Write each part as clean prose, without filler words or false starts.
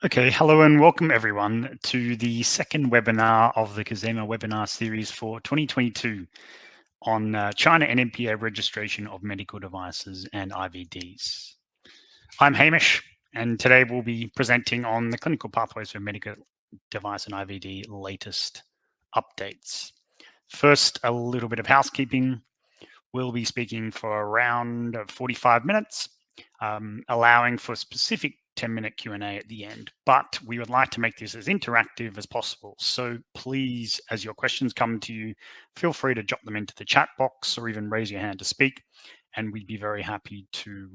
Okay, hello and welcome everyone to the second webinar of the Cisema webinar series for 2022 on China NMPA registration of medical devices and IVDs. I'm Hamish, and today we'll be presenting on the clinical pathways for medical device and IVD latest updates. First, a little bit of housekeeping. We'll be speaking for around 45 minutes, allowing for specific 10-minute Q&A at the end, but we would like to make this as interactive as possible. So please, as your questions come to you, feel free to drop them into the chat box or even raise your hand to speak, and we'd be very happy to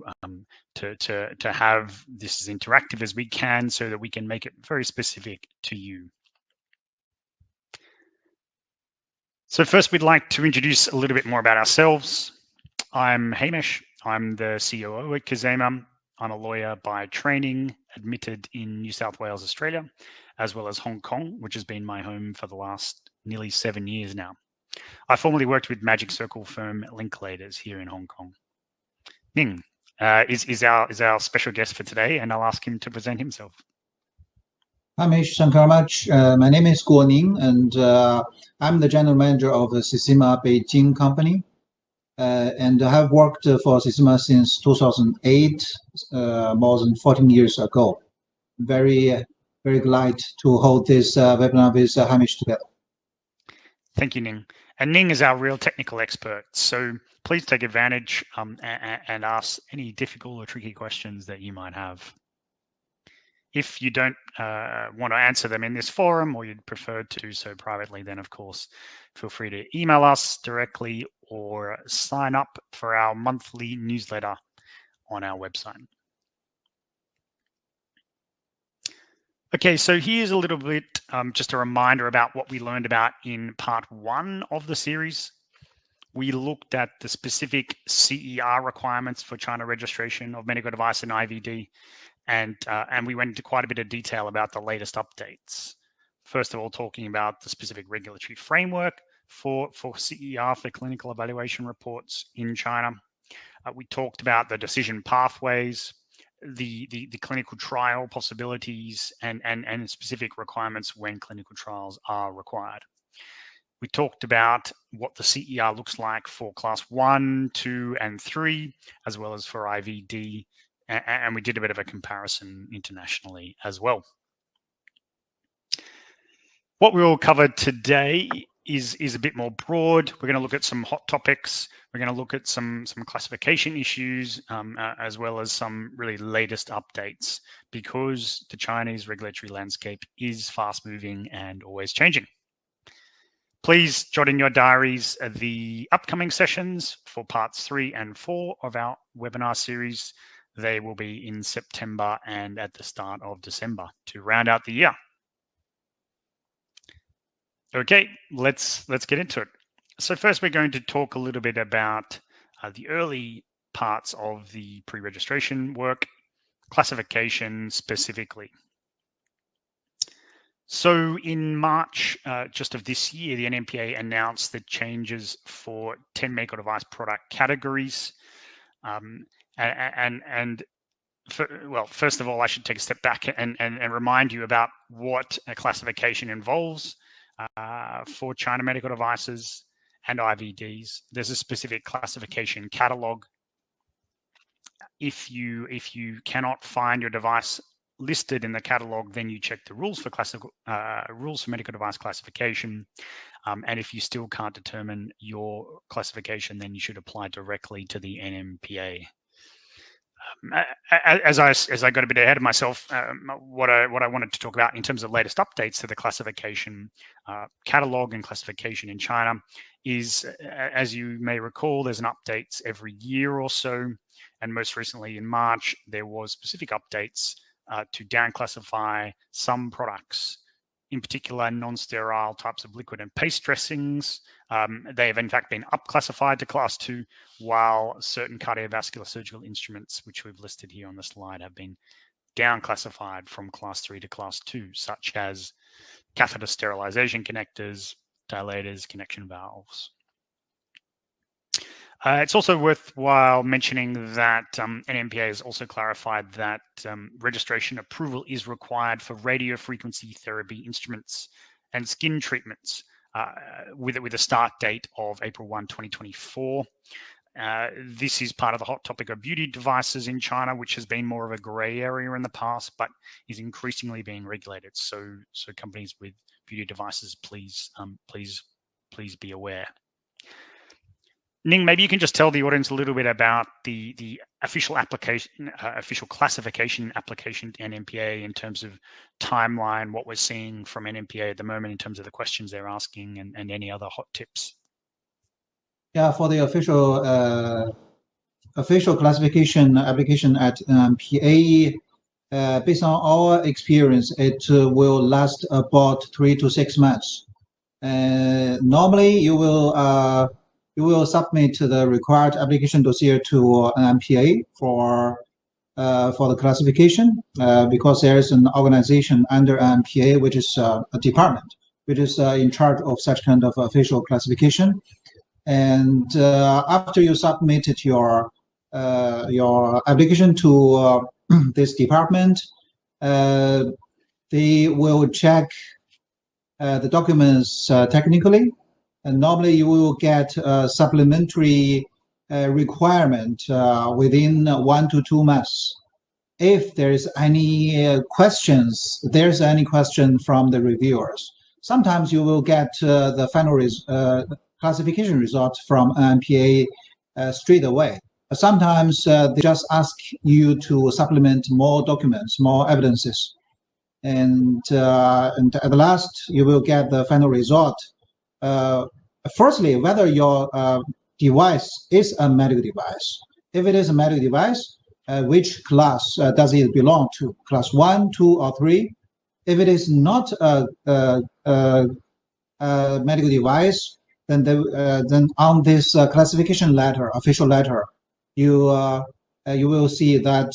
have this as interactive as we can so that we can make it very specific to you. So first, we'd like to introduce a little bit more about ourselves. I'm Hamish. I'm the COO at Cisema. I'm a lawyer by training, admitted in New South Wales, Australia, as well as Hong Kong, which has been my home for the last nearly 7 years now. I formerly worked with Magic Circle firm Linklaters here in Hong Kong. Ning is our special guest for today, and I'll ask him to present himself. Hamish, thank you very much. My name is Guo Ning, and I'm the general manager of the Cisema Beijing company. And I have worked for Cisema since 2008, more than 14 years ago. Very glad to hold this webinar with Hamish together. Thank you, Ning. And Ning is our real technical expert, so please take advantage and ask any difficult or tricky questions that you might have. If you don't want to answer them in this forum, or you'd prefer to do so privately, then of course, feel free to email us directly or sign up for our monthly newsletter on our website. Okay, so here's a little bit, just a reminder about what we learned about in part 1 of the series. We looked at the specific CER requirements for China registration of medical device and IVD, and we went into quite a bit of detail about the latest updates. First of all, talking about the specific regulatory framework for CER, for clinical evaluation reports in China. We talked about the decision pathways, the clinical trial possibilities, and specific requirements when clinical trials are required. We talked about what the CER looks like for class 1, 2, and 3, as well as for IVD, and we did a bit of a comparison internationally as well. What we will cover today is a bit more broad. We're going to look at some hot topics. We're going to look at some classification issues, as well as some really latest updates, because the Chinese regulatory landscape is fast moving and always changing. Please jot in your diaries the upcoming sessions for parts 3 and 4 of our webinar series. They will be in September and at the start of December to round out the year. Okay, let's get into it. So first, we're going to talk a little bit about the early parts of the pre-registration work, classification specifically. So in March just of this year, the NMPA announced the changes for 10 medical device product categories. First of all, I should take a step back and remind you about what a classification involves for China medical devices and IVDs. There's a specific classification catalog. If you cannot find your device listed in the catalog, then you check the rules for medical device classification. And if you still can't determine your classification, then you should apply directly to the NMPA. As I got a bit ahead of myself, what I wanted to talk about in terms of latest updates to the classification catalog and classification in China is, as you may recall, there's an updates every year or so, and most recently in March there was specific updates to down-classify some products, in particular non-sterile types of liquid and paste dressings. They have in fact been up-classified to class 2, while certain cardiovascular surgical instruments, which we've listed here on the slide, have been down-classified from class 3 to class 2, such as catheter sterilization connectors, dilators, connection valves. It's also worthwhile mentioning that NMPA has also clarified that registration approval is required for radiofrequency therapy instruments and skin treatments with a start date of April 1, 2024. This is part of the hot topic of beauty devices in China, which has been more of a grey area in the past, but is increasingly being regulated. So companies with beauty devices, please be aware. Ning, maybe you can just tell the audience a little bit about the official application, official classification application to NMPA in terms of timeline, what we're seeing from NMPA at the moment in terms of the questions they're asking, and any other hot tips. Yeah, for the official classification application at NMPA, based on our experience, it will last about 3 to 6 months. Normally, you will submit the required application dossier to NMPA for the classification because there is an organization under NMPA, which is a department, which is in charge of such kind of official classification. And after you submitted your application to this department, they will check the documents technically. And normally you will get a supplementary requirement within 1 to 2 months. If there's any questions, there's any question from the reviewers. Sometimes you will get the final classification result from NMPA straight away. Sometimes they just ask you to supplement more documents, more evidences. And at the last, you will get the final result. Firstly, whether your device is a medical device. If it is a medical device, which class does it belong to? Class 1, 2, or 3? If it is not a medical device, then on this classification letter, official letter, you will see that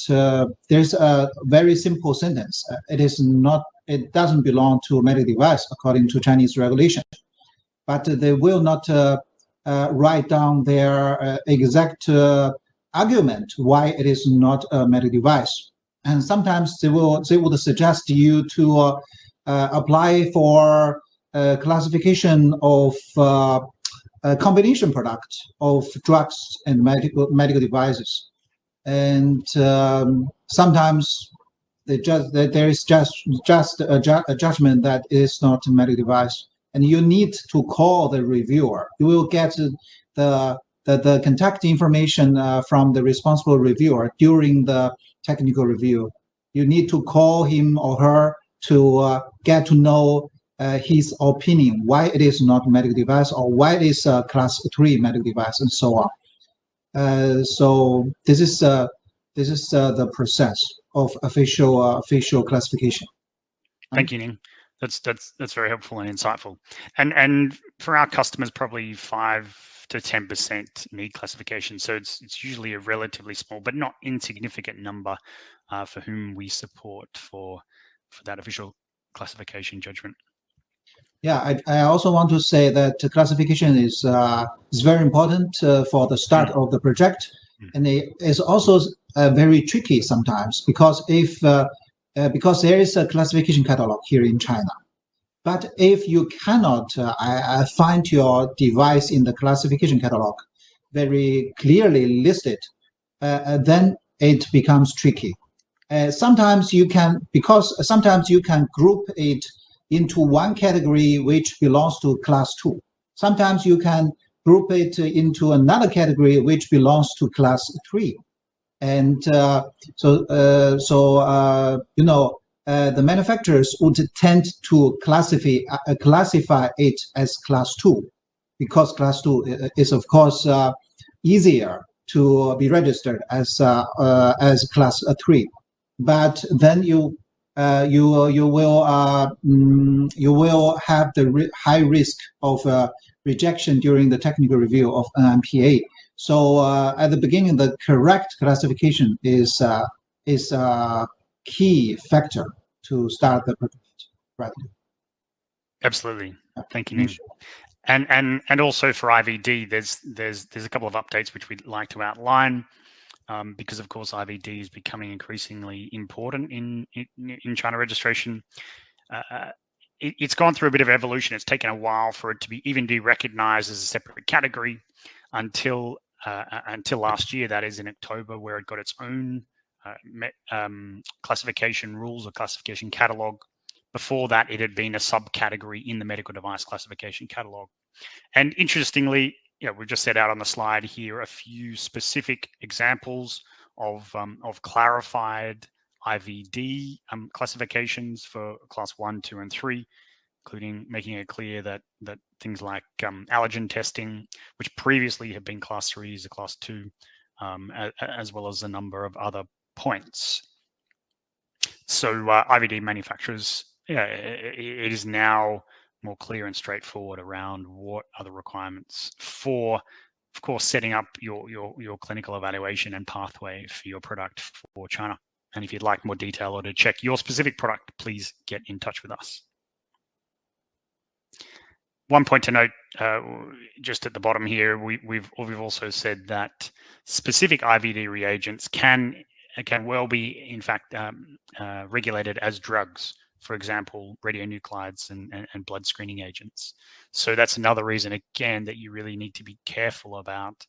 there's a very simple sentence. It doesn't belong to a medical device according to Chinese regulation. But they will not write down their exact argument why it is not a medical device. And sometimes they would suggest you to apply for classification of a combination product of drugs and medical devices. And sometimes there is just a judgment that it is not a medical device. And you need to call the reviewer. You will get the contact information from the responsible reviewer during the technical review. You need to call him or her to get to know his opinion, why it is not a medical device or why it is a class 3 medical device, and so on. So this is the process of official classification. Thank you, Ning. That's very helpful and insightful. And for our customers, probably 5 to 10% need classification. So it's usually a relatively small but not insignificant number for whom we support for that official classification judgment. Yeah, I also want to say that classification is very important for the start of the project, and it is also very tricky sometimes because because there is a classification catalog here in China. But if you cannot find your device in the classification catalog very clearly listed, then it becomes tricky. Sometimes you can group it into one category which belongs to class 2. Sometimes you can group it into another category which belongs to class 3. And the manufacturers would tend to classify it as class 2 because class 2 is of course easier to be registered as class 3. But then you will have the high risk of rejection during the technical review of NMPA. So at the beginning, the correct classification is a key factor to start the project. Right. Absolutely. Thank you, Ning. And also for IVD, there's a couple of updates which we'd like to outline, because of course IVD is becoming increasingly important in China registration. It's gone through a bit of evolution. It's taken a while for it to even be recognized as a separate category until last year, that is in October, where it got its own classification rules or classification catalog. Before that, it had been a subcategory in the medical device classification catalog. And interestingly, we've just set out on the slide here a few specific examples of clarified IVD classifications for class 1, 2, and 3, including making it clear that things like allergen testing, which previously had been class 3, is a class 2, as well as a number of other points. So IVD manufacturers, it is now more clear and straightforward around what are the requirements for, of course, setting up your clinical evaluation and pathway for your product for China. And if you'd like more detail or to check your specific product, please get in touch with us. One point to note, just at the bottom here, we've also said that specific IVD reagents can well be, in fact, regulated as drugs. For example, radionuclides and blood screening agents. So that's another reason, again, that you really need to be careful about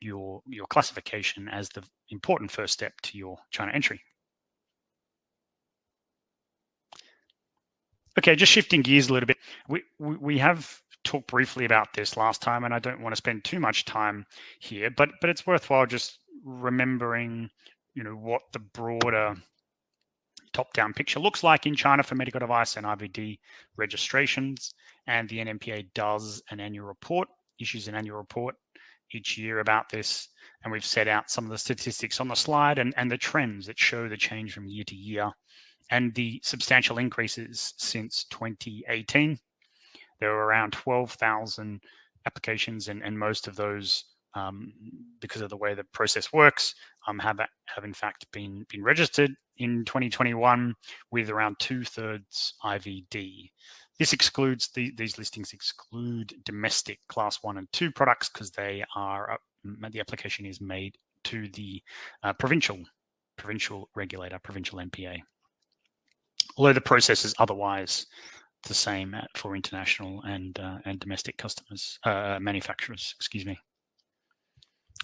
your classification as the important first step to your China entry. Okay, just shifting gears a little bit. We have talked briefly about this last time, and I don't want to spend too much time here, but it's worthwhile just remembering, what the broader top-down picture looks like in China for medical device and IVD registrations. And the NMPA does issues an annual report each year about this. And we've set out some of the statistics on the slide and the trends that show the change from year to year and the substantial increases since 2018. There were around 12,000 applications, and most of those, because of the way the process works, have in fact been registered in 2021, with around 2/3 IVD. This excludes these listings exclude domestic class 1 and 2 products because they are the application is made to the provincial regulator, provincial NPA. Although the process is otherwise the same for international and domestic customers, manufacturers, excuse me.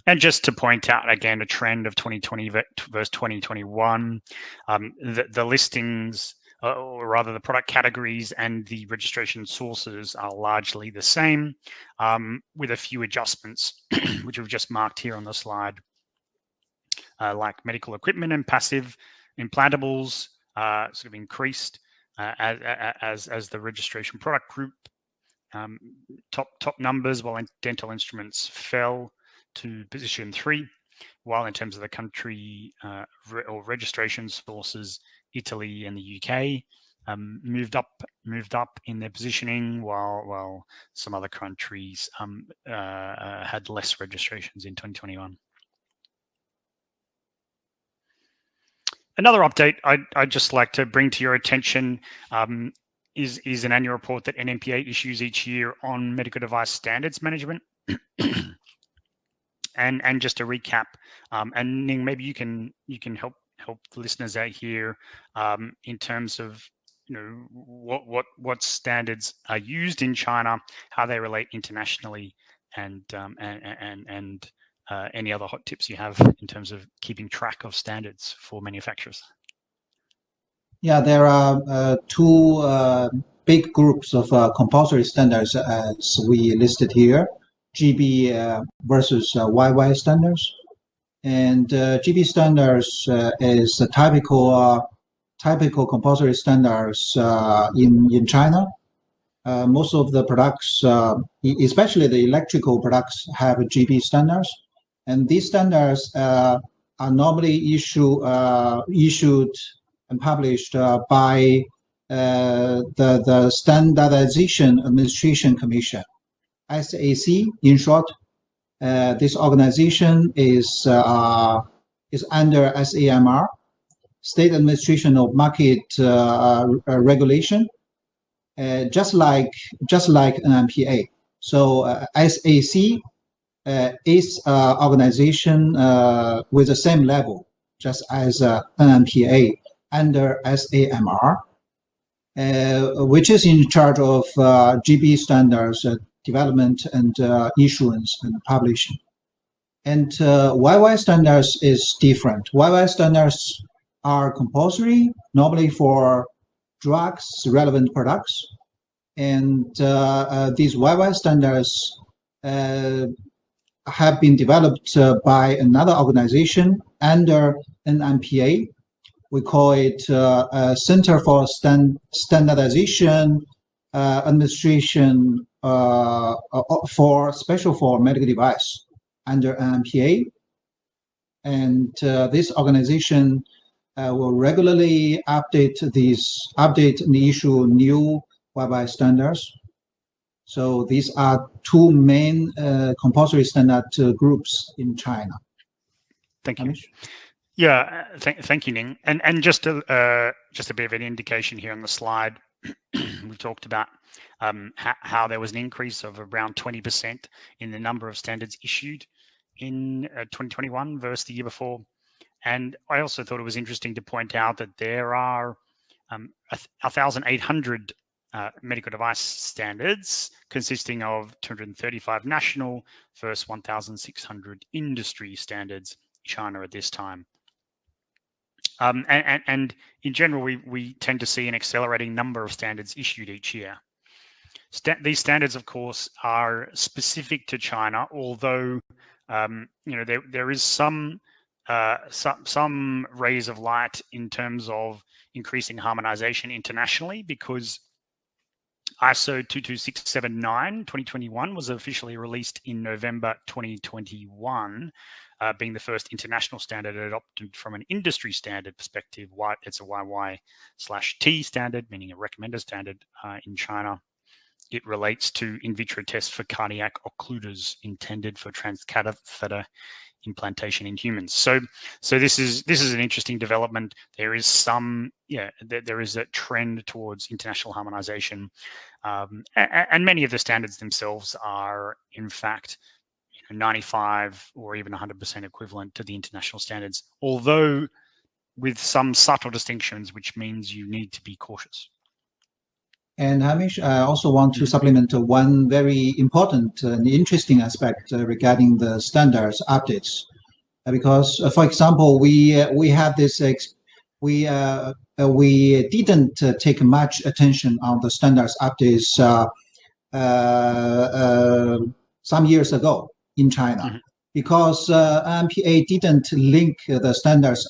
And just to point out again a trend of 2020 versus 2021, the listings, or rather the product categories and the registration sources are largely the same, with a few adjustments, which we've just marked here on the slide, like medical equipment and passive implantables sort of increased as the registration product group top numbers, while dental instruments fell to position 3, while in terms of the country or registration sources, Italy and the UK moved up in their positioning, while some other countries had less registrations in 2021. Another update I'd just like to bring to your attention is an annual report that NMPA issues each year on medical device standards management. And just to recap, and Ning, maybe you can help the listeners out here in terms of what standards are used in China, how they relate internationally, and any other hot tips you have in terms of keeping track of standards for manufacturers. Yeah, there are two big groups of compulsory standards as we listed here. GB versus YY standards. And GB standards is the typical compulsory standards in China. Most of the products, especially the electrical products, have GB standards. And these standards are normally issued and published by the Standardization Administration Commission, SAC in short. This organization is under SAMR, State Administration of Market Regulation, just like NMPA. So SAC is organization with the same level, just as NMPA under SAMR, which is in charge of GB standards development and issuance and publishing. And YY standards is different. YY standards are compulsory, normally for drugs, relevant products. And these YY standards have been developed by another organization under NMPA. We call it Center for Standardization Administration for medical device under NMPA. And this organization will regularly update and issue new YY standards. So these are two main compulsory standard groups in China. Thank you. Yeah, thank you, Ning. And just a bit of an indication here on the slide, we talked about how there was an increase of around 20% in the number of standards issued in 2021 versus the year before. And I also thought it was interesting to point out that there are 1,800 medical device standards consisting of 235 national versus 1,600 industry standards in China at this time. And in general, we tend to see an accelerating number of standards issued each year. These standards, of course, are specific to China, although there is some rays of light in terms of increasing harmonization internationally, because ISO 22679 2021 was officially released in November 2021, being the first international standard adopted from an industry standard perspective. It's a YY/T standard, meaning a recommended standard in China. It relates to in vitro tests for cardiac occluders intended for transcatheter implantation in humans. So this is an interesting development. There is there is a trend towards international harmonization, and many of the standards themselves are, in fact, 95 or even 100% equivalent to the international standards, although with some subtle distinctions, which means you need to be cautious. And Hamish, I also want to supplement one very important and interesting aspect regarding the standards updates, because, for example, we had this we didn't take much attention on the standards updates some years ago in China, because NMPA didn't link the standards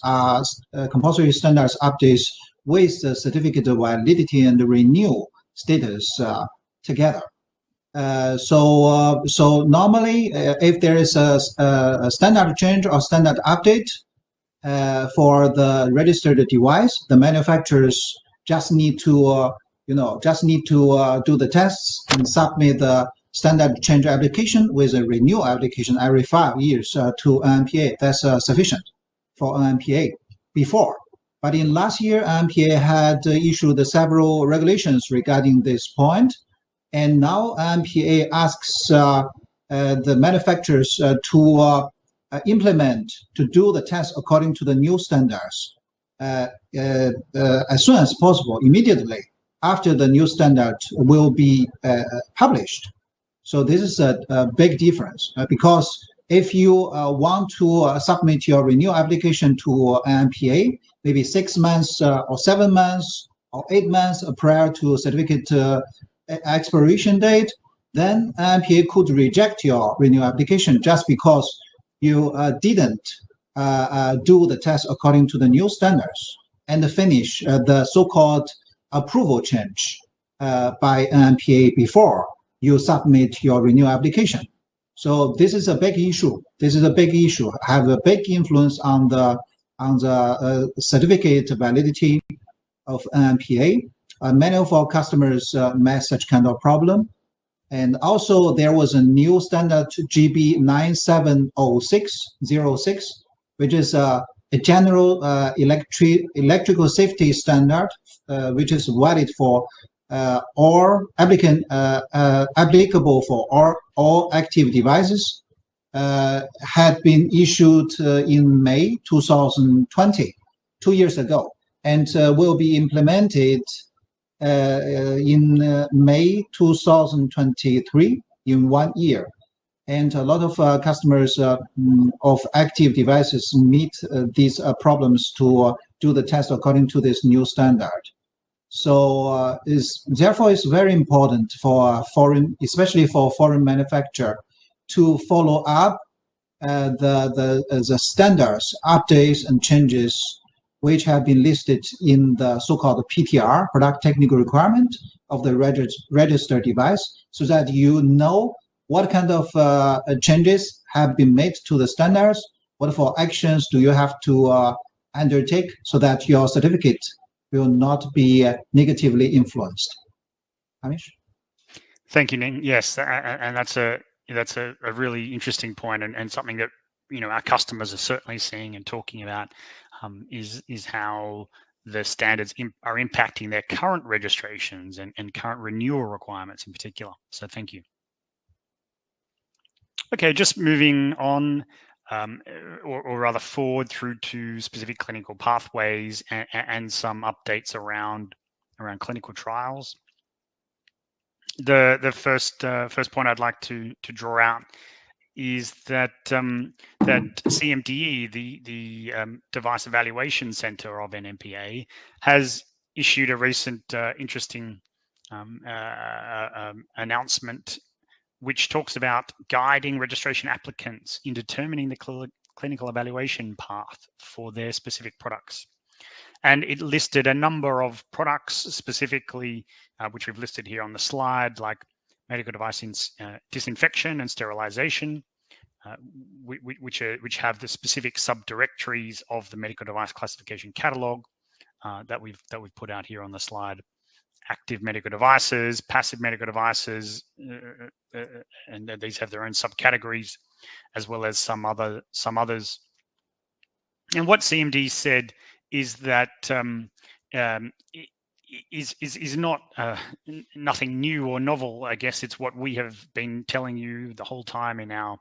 compulsory standards updates with the certificate of validity and renewal status together. So normally, if there is a standard change or standard update for the registered device, the manufacturers just need to do the tests and submit the standard change application with a renewal application every 5 years to NMPA. That's sufficient for NMPA before. But in last year, NMPA had issued several regulations regarding this point. And now NMPA asks the manufacturers to implement, to do the test according to the new standards as soon as possible, immediately after the new standard will be published. So this is a big difference, because if you want to submit your renewal application to NMPA, maybe 6 months or 7 months or 8 months prior to certificate expiration date, then NMPA could reject your renewal application just because you didn't do the test according to the new standards and finish the so-called approval change by NMPA before you submit your renewal application. So this is a big issue. This is a big issue. Have a big influence on the certificate validity of NMPA. Many of our customers met such kind of problem. And also there was a new standard GB 970606, which is a general electrical safety standard, which is valid for or applicable for all active devices had been issued in May 2020, 2 years ago, and will be implemented in May 2023, in 1 year. And a lot of customers of active devices meet these problems to do the test according to this new standard. So therefore, it's very important for especially for foreign manufacturer, to follow up the standards, updates, and changes which have been listed in the so-called PTR, product technical requirement of the registered device, so that you know what kind of changes have been made to the standards, what for actions do you have to undertake so that your certificate will not be negatively influenced. Amish? Thank you, Ning. Yes, and that's a really interesting point, and something that our customers are certainly seeing and talking about is how the standards are impacting their current registrations and current renewal requirements in particular. So thank you. Okay, just moving on, or rather forward through to specific clinical pathways and some updates around clinical trials. The first point I'd like to draw out is that CMDE, the Device Evaluation Center of NMPA, has issued a recent interesting announcement, which talks about guiding registration applicants in determining the clinical evaluation path for their specific products. And it listed a number of products specifically, which we've listed here on the slide, like medical device disinfection and sterilization, which have the specific subdirectories of the medical device classification catalog that we've put out here on the slide. Active medical devices, passive medical devices, and these have their own subcategories, as well as some others. And what CMD said is that is not nothing new or novel. I guess it's what we have been telling you the whole time in our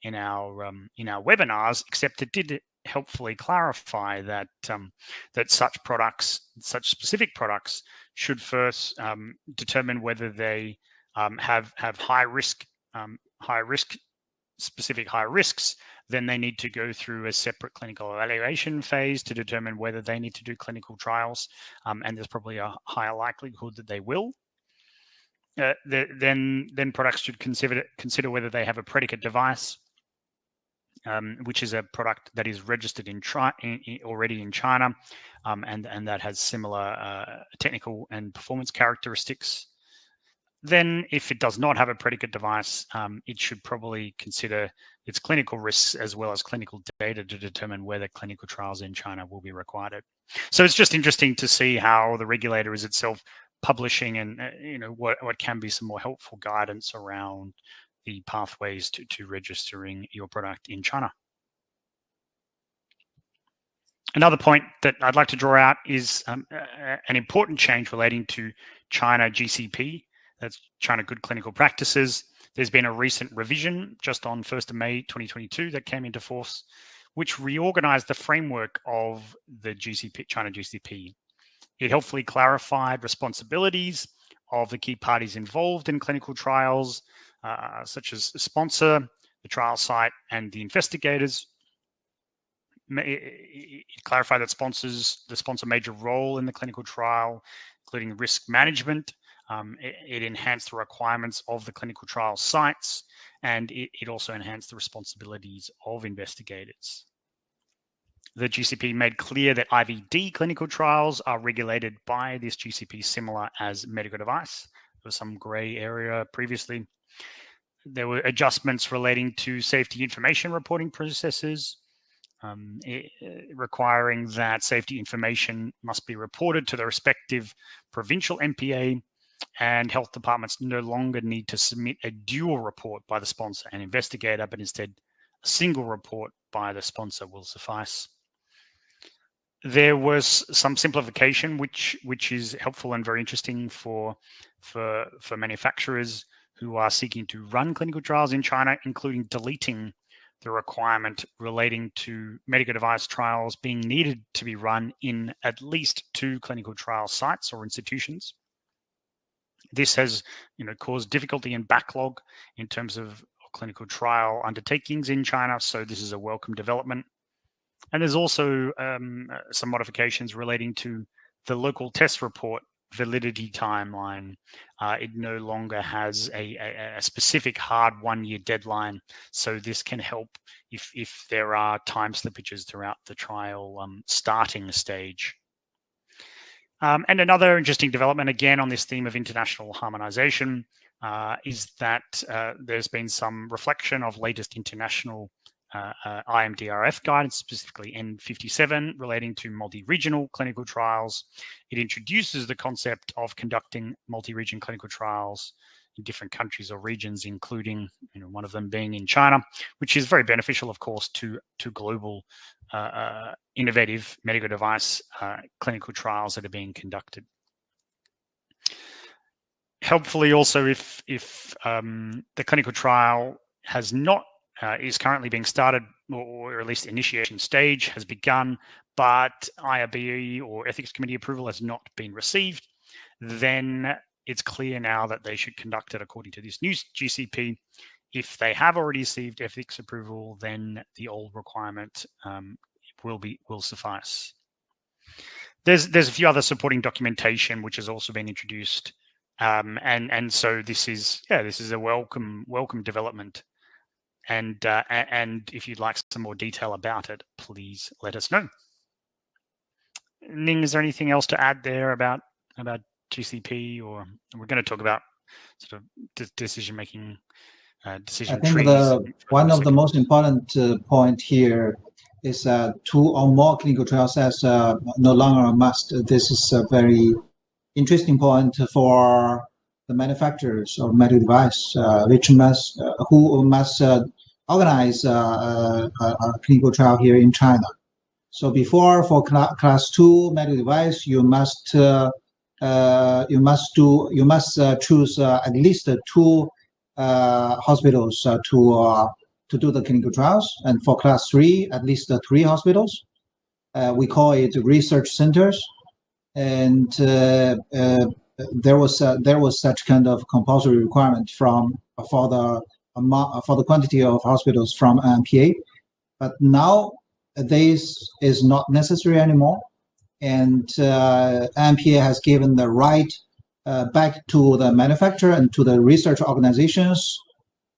webinars, except it did helpfully clarify that that such specific products should first determine whether they have specific high risks. Then they need to go through a separate clinical evaluation phase to determine whether they need to do clinical trials, and there's probably a higher likelihood that they will. Then products should consider whether they have a predicate device, which is a product that is registered already in China, and that has similar technical and performance characteristics. Then, if it does not have a predicate device, it should probably consider its clinical risks as well as clinical data to determine whether clinical trials in China will be required. So it's just interesting to see how the regulator is itself publishing and what can be some more helpful guidance around the pathways to registering your product in China. Another point that I'd like to draw out is an important change relating to China GCP. That's China Good Clinical Practices. There's been a recent revision just on 1st of May 2022 that came into force, which reorganized the framework of the China GCP. It helpfully clarified responsibilities of the key parties involved in clinical trials, such as the sponsor, the trial site, and the investigators. It clarified that the sponsor major role in the clinical trial, including risk management. It enhanced the requirements of the clinical trial sites, and it also enhanced the responsibilities of investigators. The GCP made clear that IVD clinical trials are regulated by this GCP, similar as medical device. There was some gray area previously. There were adjustments relating to safety information reporting processes, requiring that safety information must be reported to the respective provincial NMPA, and health departments no longer need to submit a dual report by the sponsor and investigator, but instead a single report by the sponsor will suffice. There was some simplification, which is helpful and very interesting for manufacturers who are seeking to run clinical trials in China, including deleting the requirement relating to medical device trials being needed to be run in at least 2 clinical trial sites or institutions. This has, caused difficulty and backlog in terms of clinical trial undertakings in China. So this is a welcome development. And there's also some modifications relating to the local test report validity timeline. It no longer has a specific hard 1-year deadline. So this can help if there are time slippages throughout the trial starting stage. And another interesting development, again, on this theme of international harmonization, is that there's been some reflection of latest international IMDRF guidance, specifically N57, relating to multi-regional clinical trials. It introduces the concept of conducting multi-region clinical trials in different countries or regions, including one of them being in China, which is very beneficial, of course, to global innovative medical device clinical trials that are being conducted. Helpfully, also, if the clinical trial has not is currently being started, or at least initiation stage has begun, but IRB or ethics committee approval has not been received, then it's clear now that they should conduct it according to this new GCP. If they have already received ethics approval, then the old requirement will suffice. There's a few other supporting documentation which has also been introduced, and so this is a welcome development. And if you'd like some more detail about it, please let us know. Ning, is there anything else to add there about GCP, or we're going to talk about sort of decision making, decision trees? I think one of the most important point here is 2 or more clinical trial sites no longer a must. This is a very interesting point for the manufacturers of medical device, who must organize a clinical trial here in China. So before, for class 2 medical device, you must choose at least 2 hospitals to do the clinical trials, and for class 3, at least 3 hospitals. We call it research centers, and there was such kind of compulsory requirement for the quantity of hospitals from NMPA, but now this is not necessary anymore, and NMPA has given the right back to the manufacturer and to the research organizations,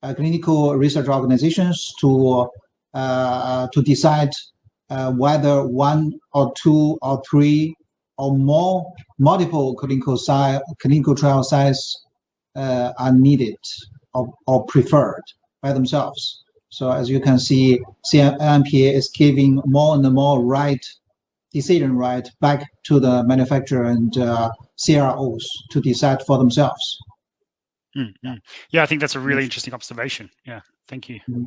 clinical research organizations, to decide whether 1 or 2 or 3 or more multiple clinical trial sites are needed or preferred by themselves. So as you can see, NMPA is giving more and more decision right back to the manufacturer and CROs to decide for themselves. Mm-hmm. Yeah, I think that's a really interesting observation. Yeah, thank you. Mm-hmm.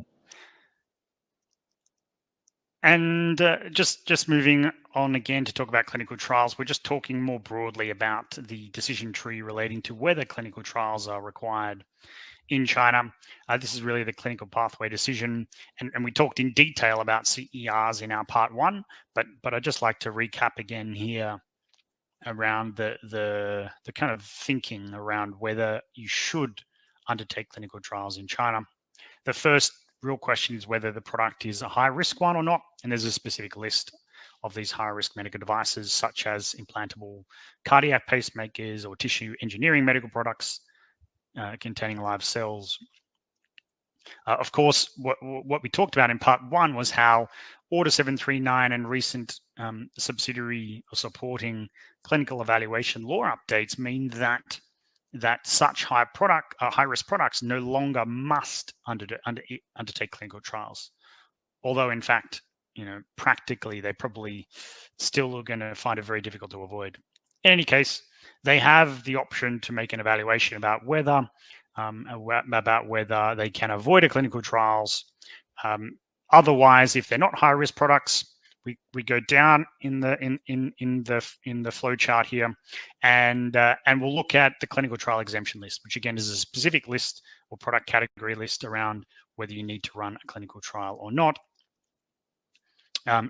And just moving on again to talk about clinical trials, we're just talking more broadly about the decision tree relating to whether clinical trials are required in China. This is really the clinical pathway decision, and we talked in detail about CERs in our part 1, but I'd just like to recap again here around the kind of thinking around whether you should undertake clinical trials in China. The first real question is whether the product is a high-risk one or not, and there's a specific list of these high-risk medical devices, such as implantable cardiac pacemakers or tissue engineering medical products containing live cells. Of course, what we talked about in part 1 was how Order 739 and recent subsidiary or supporting clinical evaluation law updates mean that such high-risk products no longer must undertake clinical trials. Although, in fact, practically, they probably still are going to find it very difficult to avoid. In any case, they have the option to make an evaluation about whether they can avoid a clinical trials. Otherwise, if they're not high-risk products, we go down in the flow chart here, and we'll look at the clinical trial exemption list, which again is a specific list or product category list around whether you need to run a clinical trial or not.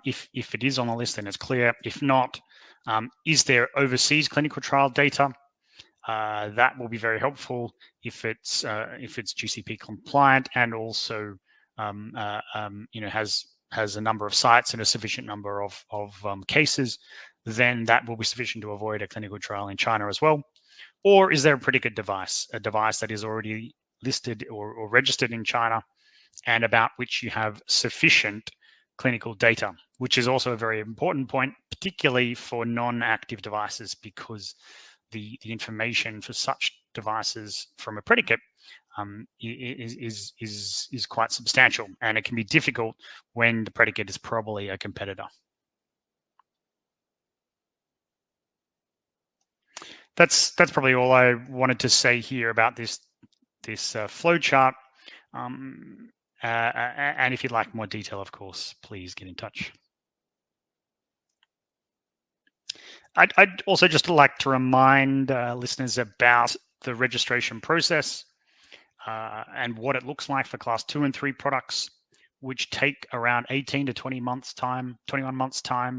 If it is on the list, then it's clear. If not, is there overseas clinical trial data? That will be very helpful if it's GCP compliant and also has a number of sites and a sufficient number of cases. Then that will be sufficient to avoid a clinical trial in China as well. Or is there a predicate device, a device that is already listed or registered in China and about which you have sufficient clinical data, which is also a very important point, particularly for non-active devices, because the information for such devices from a predicate is quite substantial, and it can be difficult when the predicate is probably a competitor. That's probably all I wanted to say here about this flow chart. And if you'd like more detail, of course, please get in touch. I'd also just like to remind listeners about the registration process and what it looks like for class 2 and 3 products, which take around 18 to 21 months time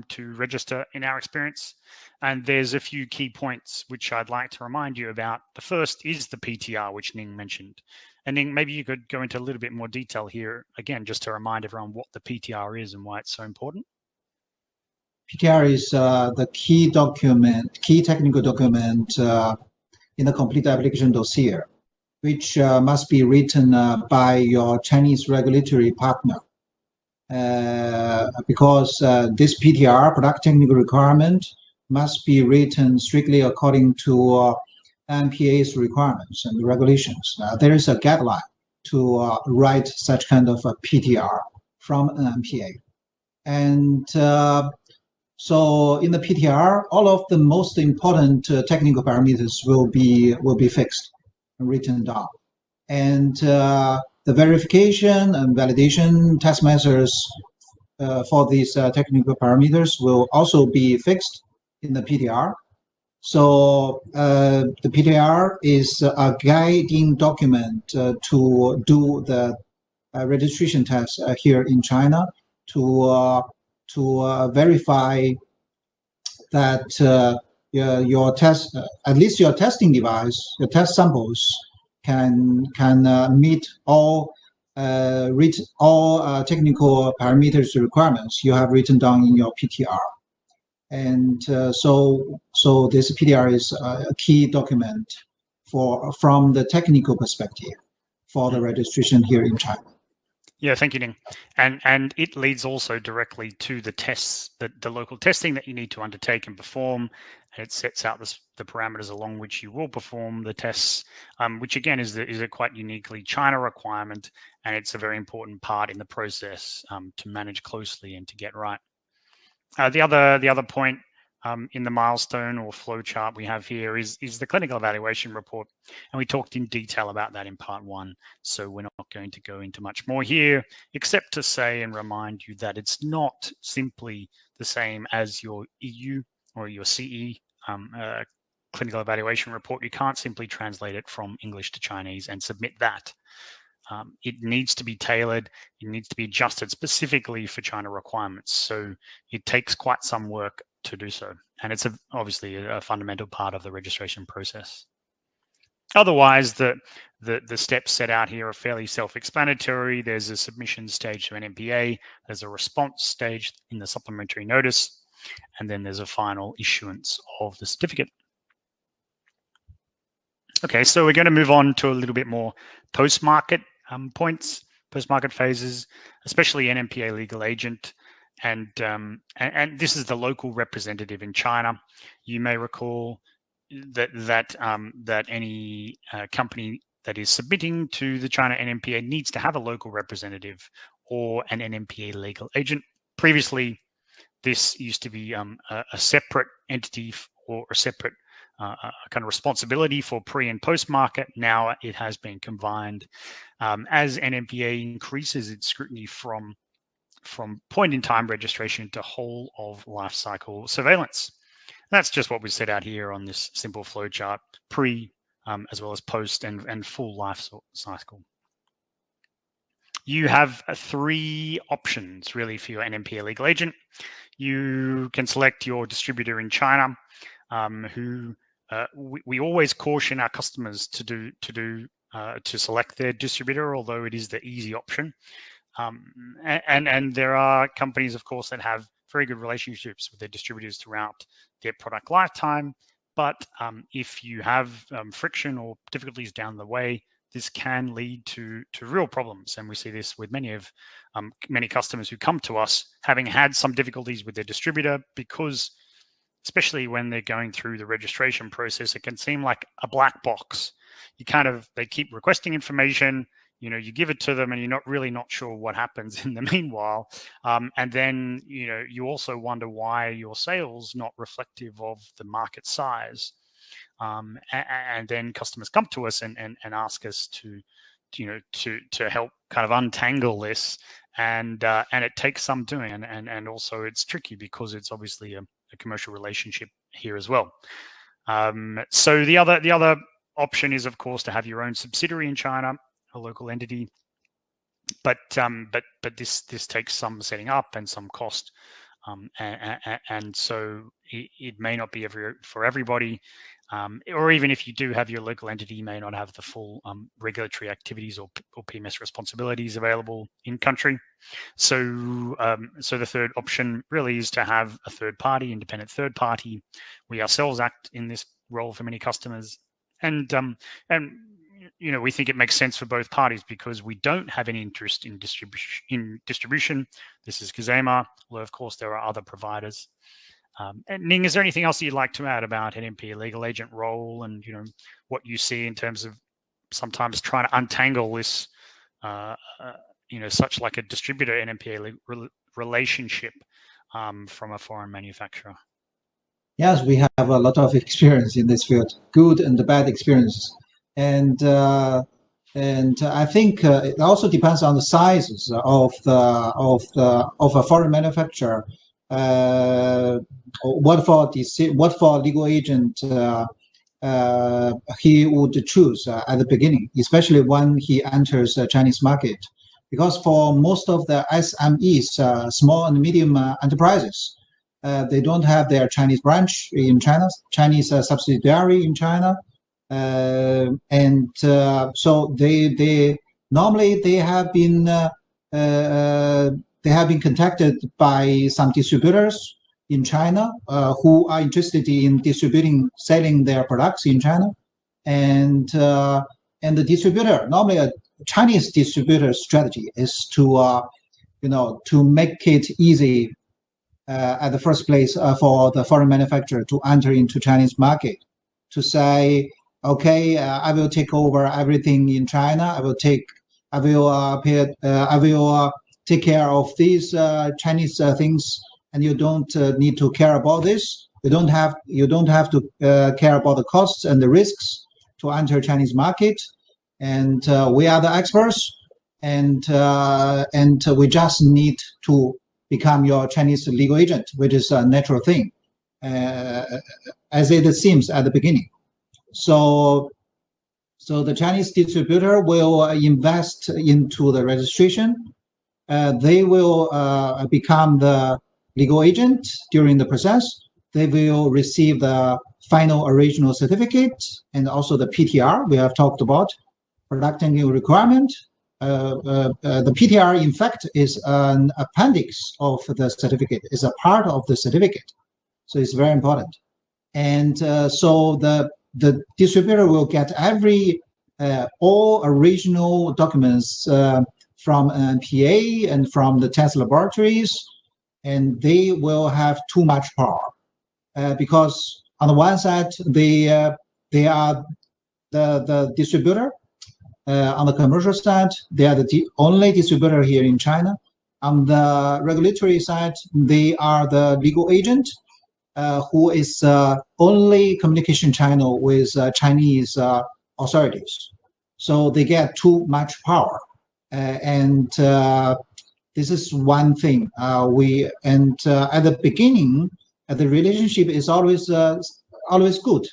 to register in our experience. And there's a few key points which I'd like to remind you about. The first is the PTR, which Ning mentioned. And Ning, maybe you could go into a little bit more detail here, again, just to remind everyone what the PTR is and why it's so important. PTR is the key technical document in the complete application dossier, which must be written by your Chinese regulatory partner. Because this PTR, product technical requirement, must be written strictly according to NMPA's requirements and regulations. There is a guideline to write such kind of a PTR from NMPA. And so in the PTR, all of the most important technical parameters will be fixed and written down. And the verification and validation test methods for these technical parameters will also be fixed in the PTR. So the PTR is a guiding document to do the registration test here in China to verify that your test, at least your testing device, your test samples can meet all technical parameters requirements you have written down in your PTR. And so this PTR is a key document from the technical perspective for the registration here in China. Yeah, thank you, Ning. And it leads also directly to the tests, the local testing that you need to undertake and perform. And it sets out the parameters along which you will perform the tests, which again is a quite uniquely China requirement, and it's a very important part in the process to manage closely and to get right. The other point in the milestone or flow chart we have here is the clinical evaluation report, and we talked in detail about that in part 1. So we're not going to go into much more here, except to say and remind you that it's not simply the same as your EU or your CE clinical evaluation report. You can't simply translate it from English to Chinese and submit that. It needs to be tailored. It needs to be adjusted specifically for China requirements. So it takes quite some work to do so. And it's obviously a fundamental part of the registration process. Otherwise, the steps set out here are fairly self-explanatory. There's a submission stage to NMPA. There's a response stage in the supplementary notice. And then there's a final issuance of the certificate. Okay, so we're going to move on to a little bit more post-market points, post-market phases, especially NMPA legal agent, and this is the local representative in China. You may recall that any company that is submitting to the China NMPA needs to have a local representative or an NMPA legal agent. Previously, this used to be a separate entity or a separate kind of responsibility for pre and post market. Now it has been combined as NMPA increases its scrutiny from from point-in-time registration to whole-of-life cycle surveillance. That's just what we set out here on this simple flow chart, pre as well as post and full life cycle. You have 3 options really for your NMPA legal agent. You can select your distributor in China, who we always caution our customers to select their distributor, although it is the easy option. And there are companies, of course, that have very good relationships with their distributors throughout their product lifetime. But if you have friction or difficulties down the way, this can lead to real problems. And we see this with many customers who come to us having had some difficulties with their distributor, because especially when they're going through the registration process, it can seem like a black box. They keep requesting information, you give it to them and you're not sure what happens in the meanwhile. And then, you also wonder why your sales not reflective of the market size. And then customers come to us and ask us to help kind of untangle this. And it takes some doing. And also it's tricky because it's obviously a commercial relationship here as well. So the other option is, of course, to have your own subsidiary in China, a local entity, but this takes some setting up and some cost, and so it may not be for everybody, or even if you do have your local entity, you may not have the full regulatory activities or PMS responsibilities available in country. So the third option really is to have a third party, independent third party. We ourselves act in this role for many customers, and we think it makes sense for both parties because we don't have any interest in distribution. This is Cisema, although of course there are other providers. And Ning, is there anything else you'd like to add about NMPA legal agent role and what you see in terms of sometimes trying to untangle this, such like a distributor NMPA relationship from a foreign manufacturer? Yes, we have a lot of experience in this field, good and bad experiences. And I think it also depends on the sizes of a foreign manufacturer. What for legal agent he would choose at the beginning, especially when he enters the Chinese market, because for most of the SMEs, small and medium enterprises, they don't have their Chinese branch in China, Chinese subsidiary in China. So they normally have been contacted by some distributors in China who are interested in selling their products in China, and the distributor, normally a Chinese distributor strategy is to make it easy at the first place for the foreign manufacturer to enter into Chinese market, to say, okay, I will take over everything in China. I will take care of these Chinese things, and you don't need to care about this. You don't have to care about the costs and the risks to enter Chinese market. And we are the experts, and we just need to become your Chinese legal agent, which is a natural thing, as it seems at the beginning. So the Chinese distributor will invest into the registration. They will become the legal agent during the process. They will receive the final original certificate and also the PTR we have talked about, product technical requirement. The PTR, in fact, is an appendix of the certificate, is a part of the certificate. So it's very important. And so the distributor will get all original documents from NMPA and from the test laboratories, and they will have too much power because on the one side they are the distributor. On the commercial side, they are the only distributor here in China. On the regulatory side, they are the legal agent who is only communication channel with Chinese authorities. So they get too much power. And This is one thing. At the beginning, the relationship is always good,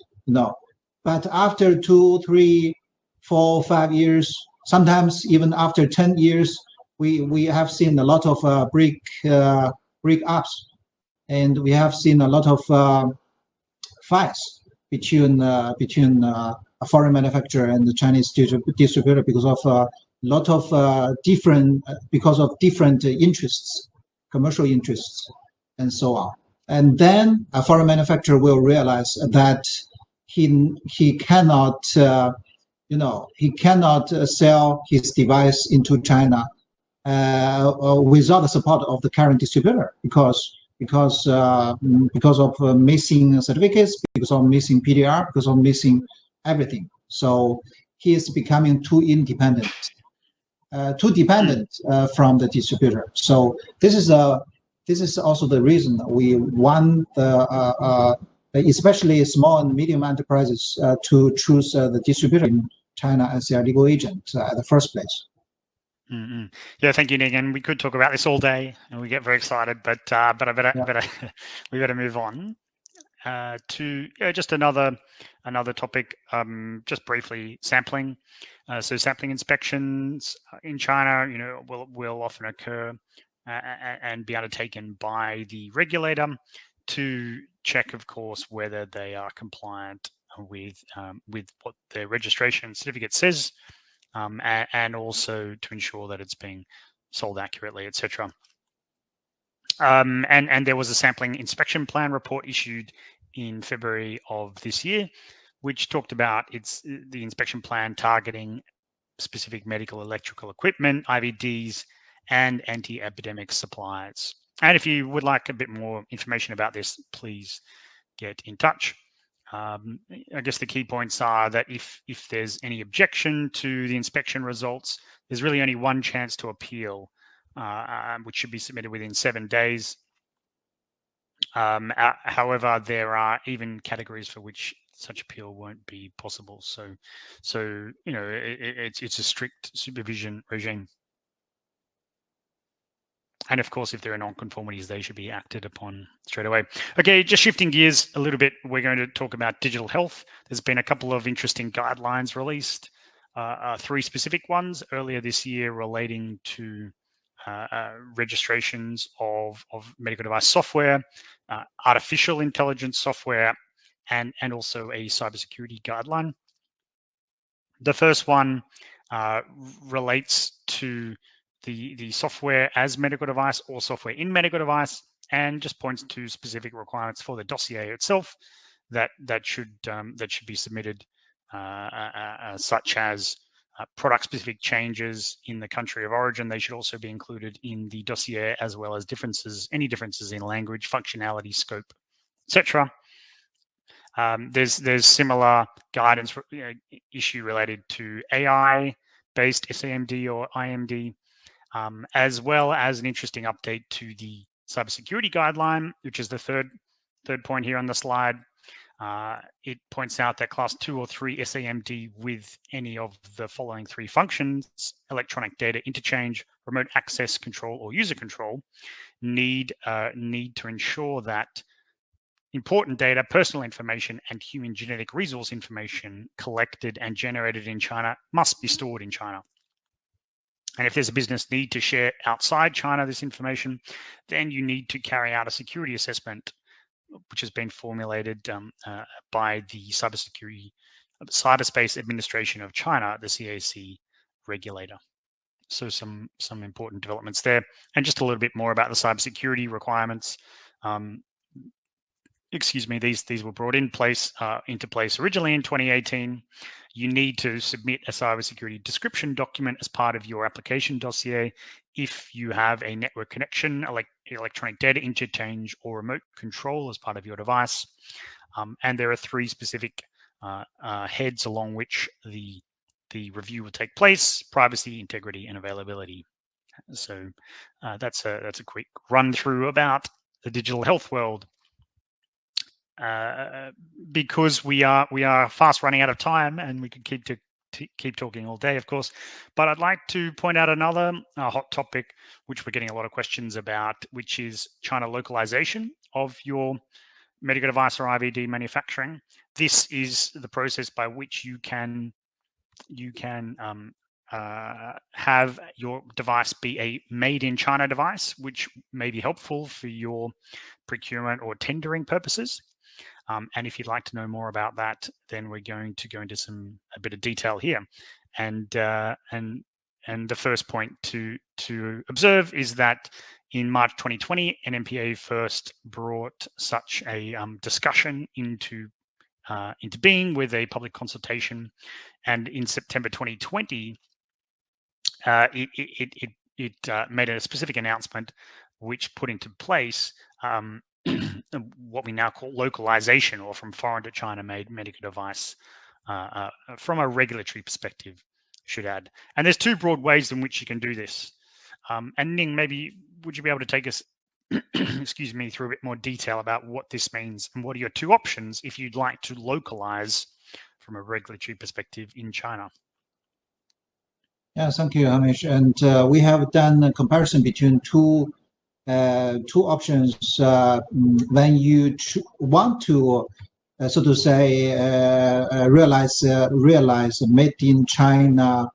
But after 2, 3, 4, 5 years, sometimes even after 10 years, we have seen a lot of break-ups, and we have seen a lot of fights between a foreign manufacturer and the Chinese distributor because of lot of different interests, commercial interests, and so on. And then a foreign manufacturer will realize that he cannot sell his device into China without the support of the current distributor because of missing certificates, because of missing PDR, because of missing everything. So he is becoming too independent. Too dependent from the distributor. So this is also the reason we want especially small and medium enterprises to choose the distributor in China as their legal agent at the first place. Mm-hmm. Yeah, thank you, Ning. And we could talk about this all day, and we get very excited. But I better we better move on to just another topic. Just briefly, sampling. So sampling inspections in China, will often occur and be undertaken by the regulator to check, of course, whether they are compliant with what their registration certificate says. And also to ensure that it's being sold accurately, etc. And there was a sampling inspection plan report issued in February of this year, which talked about the inspection plan targeting specific medical electrical equipment, IVDs, and anti-epidemic supplies. And if you would like a bit more information about this, please get in touch. I guess the key points are that if there's any objection to the inspection results, there's really only one chance to appeal, which should be submitted within 7 days. However, there are even categories for which such appeal won't be possible. So it's a strict supervision regime. And of course, if there are non-conformities, they should be acted upon straight away. Okay, just shifting gears a little bit, we're going to talk about digital health. There's been a couple of interesting guidelines released, 3 specific ones earlier this year relating to registrations of medical device software, artificial intelligence software, and also a cybersecurity guideline. The first one relates to the software as medical device or software in medical device, and just points to specific requirements for the dossier itself that should be submitted, such as product-specific changes in the country of origin. They should also be included in the dossier, as well as any differences in language, functionality, scope, etc. There's similar guidance issue related to AI-based SAMD or IMD. As well as an interesting update to the cybersecurity guideline, which is the third point here on the slide. It points out that class 2 or 3 SAMD with any of the following 3 functions: electronic data interchange, remote access control, or user control, need to ensure that important data, personal information, and human genetic resource information collected and generated in China must be stored in China. And if there's a business need to share outside China this information, then you need to carry out a security assessment, which has been formulated by the Cyberspace Administration of China, the CAC regulator. So some important developments there. And just a little bit more about the cybersecurity requirements. These were brought into place originally in 2018. You need to submit a cybersecurity description document as part of your application dossier if you have a network connection, electronic data interchange, or remote control as part of your device. And there are 3 specific heads along which the review will take place: privacy, integrity, and availability. So that's a quick run through about the digital health world. Because we are fast running out of time, and we could keep keep talking all day, of course, but I'd like to point out another hot topic, which we're getting a lot of questions about, which is China localization of your medical device or IVD manufacturing. This is the process by which you can have your device be a made in China device, which may be helpful for your procurement or tendering purposes. And if you'd like to know more about that, then we're going to go into a bit of detail here. And the first point to observe is that in March 2020, NMPA first brought such a discussion into being with a public consultation, and in September 2020, it made a specific announcement which put into place what we now call localization, or from foreign to China made medical device, from a regulatory perspective, should add. And there's two broad ways in which you can do this. And Ning, maybe would you be able to take us, excuse me, through a bit more detail about what this means and what are your two options if you'd like to localize from a regulatory perspective in China? Yeah, thank you, Hamish. And we have done a comparison between two options when you want to, so to say, realize made in China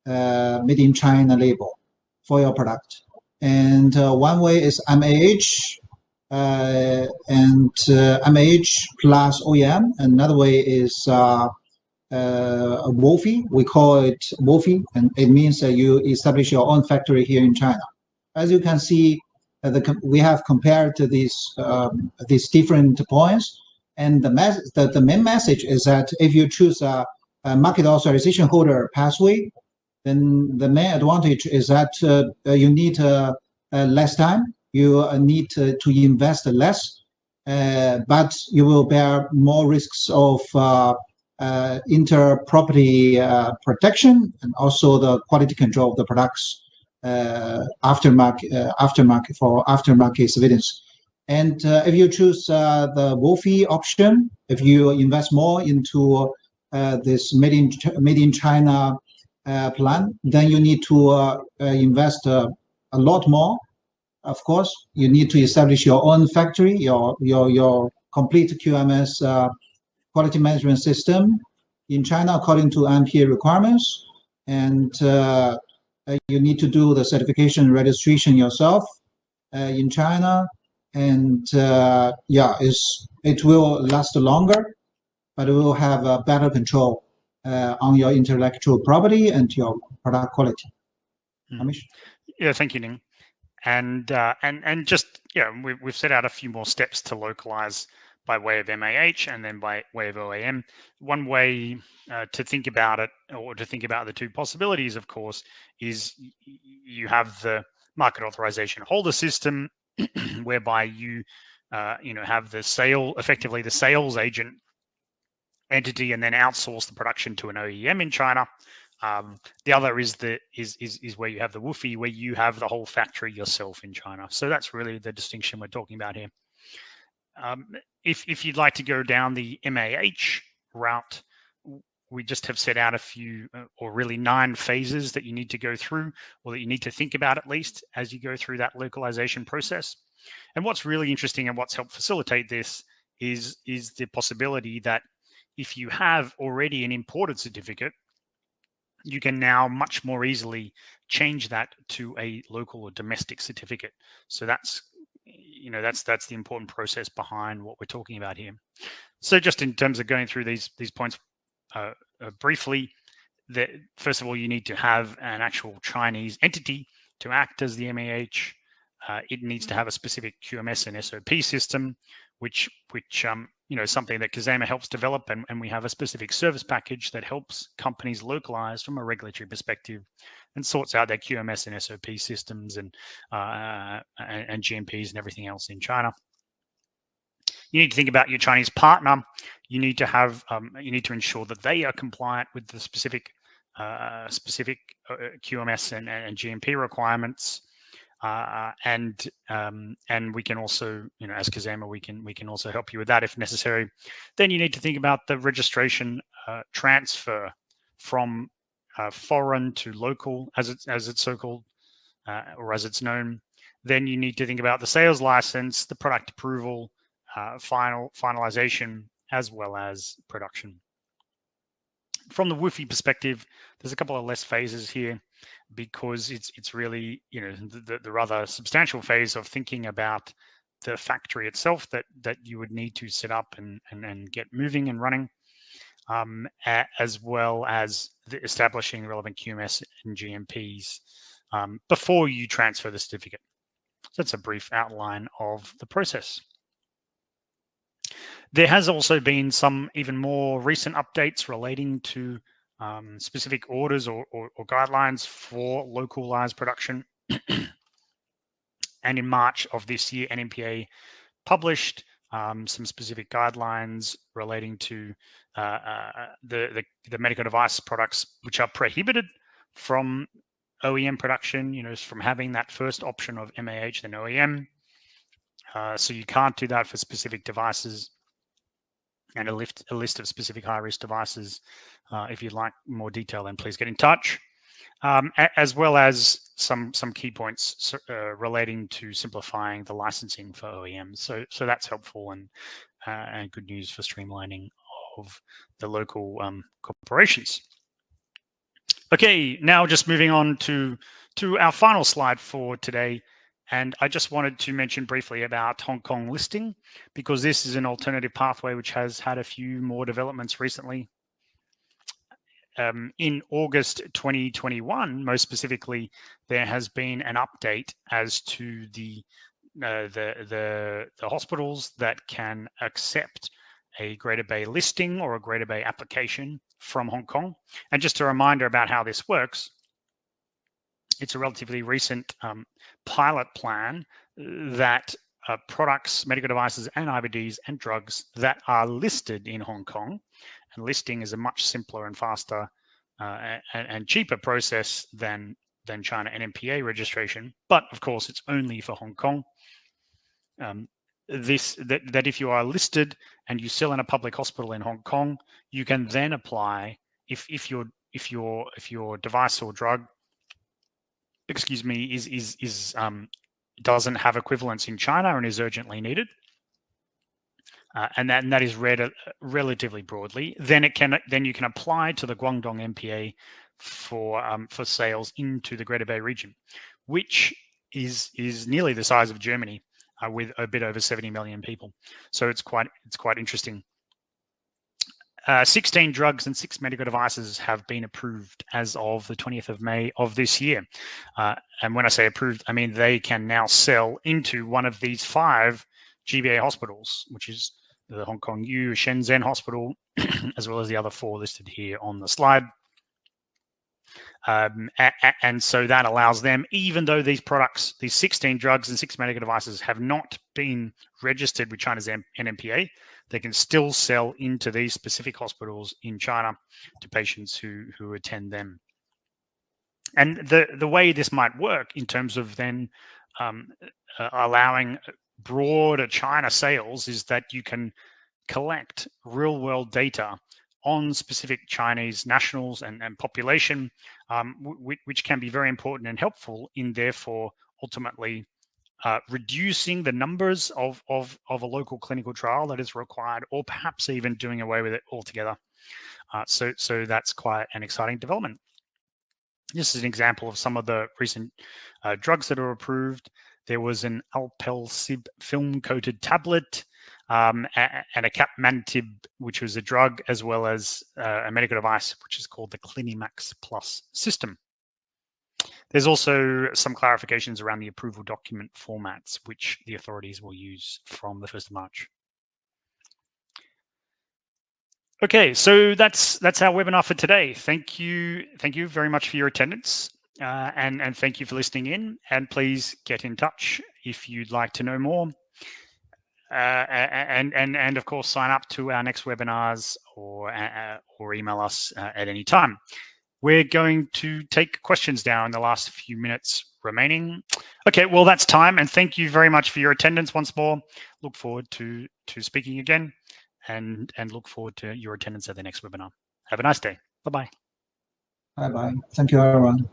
label for your product. And one way is MAH and MAH plus OEM. Another way is WOFI. We call it WOFI, and it means that you establish your own factory here in China. As you can see, we have compared these different points, and the main message is that if you choose a market authorization holder pathway, then the main advantage is that you need less time, you need to invest less, but you will bear more risks of inter-property protection and also the quality control of the products aftermarket surveillance. And if you choose the WOFI option, if you invest more into this made in China plan, then you need to invest a lot more. Of course, you need to establish your own factory, your complete QMS quality management system in China according to NMPA requirements, and you need to do the certification and registration yourself in China. And it will last longer, but it will have a better control on your intellectual property and your product quality. Hamish? Yeah, thank you, Ning. And just, we've set out a few more steps to localize by way of MAH and then by way of OEM. One way to think about it, or to think about the two possibilities, of course, is you have the market authorization holder system, whereby you have effectively the sales agent entity, and then outsource the production to an OEM in China. The other is where you have the WOFI, where you have the whole factory yourself in China. So that's really the distinction we're talking about here. If you'd like to go down the MAH route, we just have set out a few, or really 9 phases that you need to go through, or that you need to think about at least as you go through that localization process. And what's really interesting and what's helped facilitate this is the possibility that if you have already an imported certificate, you can now much more easily change that to a local or domestic certificate. So that's the important process behind what we're talking about here. So just in terms of going through these points briefly, first of all, you need to have an actual Chinese entity to act as the MAH. It needs to have a specific QMS and SOP system, which something that Cisema helps develop, and we have a specific service package that helps companies localize from a regulatory perspective and sorts out their QMS and SOP systems and GMPs and everything else in China. You need to think about your Chinese partner. You need to have you need to ensure that they are compliant with the specific QMS and GMP requirements. And we can also, as Cisema, we can also help you with that if necessary. Then you need to think about the registration transfer from foreign to local, as it's so called, or as it's known. Then you need to think about the sales license, the product approval, finalization, as well as production. From the WWOOFY perspective, there's a couple of less phases here because it's really, you know, the rather substantial phase of thinking about the factory itself that you would need to set up and get moving and running, as well as establishing relevant QMS and GMPs before you transfer the certificate. So that's a brief outline of the process. There has also been some even more recent updates relating to specific orders or guidelines for localized production. And in March of this year, NMPA published some specific guidelines relating to the medical device products which are prohibited from OEM production, you know, from having that first option of MAH then OEM. So you can't do that for specific devices, and a list of specific high-risk devices. If you'd like more detail, then please get in touch. As well as some key points relating to simplifying the licensing for OEMs. So that's helpful and good news for streamlining of the local corporations. Okay, now just moving on to our final slide for today. And I just wanted to mention briefly about Hong Kong listing, because this is an alternative pathway which has had a few more developments recently. In August 2021, most specifically, there has been an update as to the hospitals that can accept a Greater Bay listing or a Greater Bay application from Hong Kong. And just a reminder about how this works. It's a relatively recent pilot plan that products, medical devices, and IVDs and drugs that are listed in Hong Kong, and listing is a much simpler and faster and cheaper process than China NMPA registration. But of course, it's only for Hong Kong. That if you are listed and you sell in a public hospital in Hong Kong, you can then apply if your device or drug, excuse me, is doesn't have equivalence in China and is urgently needed, and that is read relatively broadly, then you can apply to the Guangdong NPA for sales into the Greater Bay region, which is nearly the size of Germany, with a bit over 70 million people. So it's quite interesting. 16 drugs and 6 medical devices have been approved as of the 20th of May of this year. And when I say approved, I mean they can now sell into one of these 5 GBA hospitals, which is the Hong Kong U Shenzhen Hospital, as well as the other 4 listed here on the slide. And so that allows them, even though these products, these 16 drugs and 6 medical devices have not been registered with China's NMPA, they can still sell into these specific hospitals in China to patients who attend them. And the way this might work in terms of then allowing broader China sales is that you can collect real-world data on specific Chinese nationals and population, which can be very important and helpful in therefore ultimately reducing the numbers of a local clinical trial that is required, or perhaps even doing away with it altogether. So that's quite an exciting development. This is an example of some of the recent drugs that are approved. There was an Alpelsib film-coated tablet and a capmatinib, which was a drug, as well as a medical device, which is called the Clinimax Plus system. There's also some clarifications around the approval document formats, which the authorities will use from the 1st of March. Okay, so that's our webinar for today. Thank you very much for your attendance, and thank you for listening in. And please get in touch if you'd like to know more, and of course sign up to our next webinars or email us at any time. We're going to take questions now in the last few minutes remaining. Okay, well that's time, and thank you very much for your attendance once more. Look forward to speaking again. And look forward to your attendance at the next webinar. Have a nice day. Bye-bye. Bye bye. Thank you, everyone.